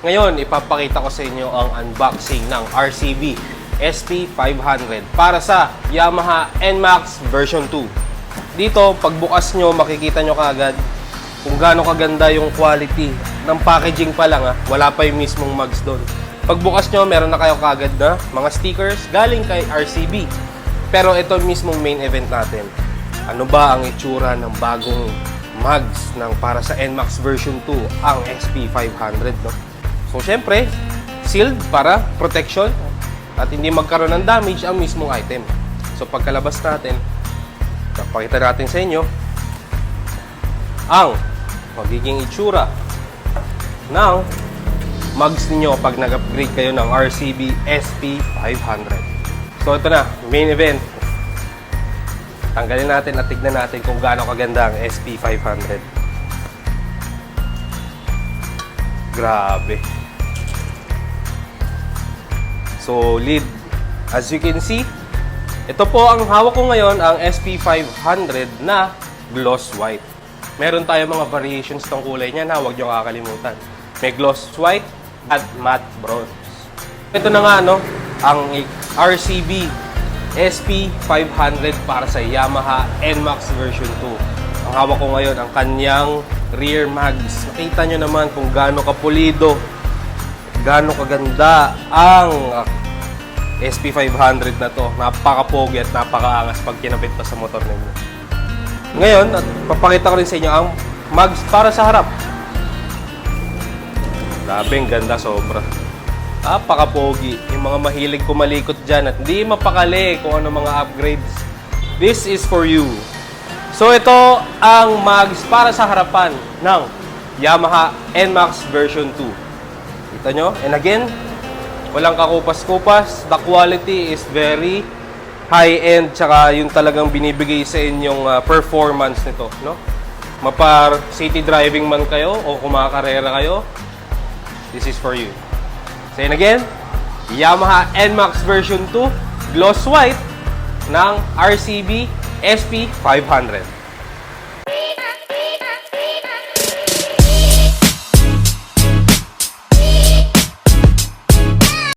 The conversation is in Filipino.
Ngayon, ipapakita ko sa inyo ang unboxing ng RCB SP500 para sa Yamaha NMAX version 2. Dito, pagbukas nyo, makikita nyo kaagad kung gaano kaganda yung quality ng packaging pa lang. Wala pa yung mismong mugs doon. Pagbukas nyo, meron na kayo kaagad na mga stickers galing kay RCB. Pero ito mismong main event natin. Ano ba ang itsura ng bagong mugs ng para sa NMAX version 2, ang SP500, no? So, syempre, sealed para protection at hindi magkaroon ng damage ang mismong item. So, pagkalabas natin, papakita natin sa inyo ang magiging itsura ng mugs ninyo pag nag-upgrade kayo ng RCB SP500. So, ito na, main event. Tanggalin natin at tignan natin kung gaano kaganda ang SP500. Grabe. Solid. As you can see, ito po ang hawak ko ngayon, ang SP500 na gloss white. Meron tayo mga variations ng kulay niyan, huwag niyo kakalimutan. May gloss white at matte bronze. Ito na nga, no, ang RCB SP500 para sa Yamaha NMAX version 2. Ang hawak ko ngayon, ang kanyang rear mags. Nakita nyo naman kung gaano kapulido, gaano kaganda ang SP500 na to. Napaka-pogi at napaka-angas pag kinabit pa sa motor ninyo. Ngayon, papakita ko rin sa inyo ang mags para sa harap. Grabe, ang ganda sobra. Napaka-pogi. Yung mga mahilig kumalikot dyan at hindi mapakali kung ano mga upgrades. This is for you. So, ito ang mags para sa harapan ng Yamaha NMAX version 2. Kita nyo? And again, walang kakupas-kupas. The quality is very high-end. Tsaka yung talagang binibigay sa inyong performance nito. No? Mapar city driving man kayo o kumakarera kayo, this is for you. Say again, Yamaha NMAX version 2 gloss white ng RCB SP500.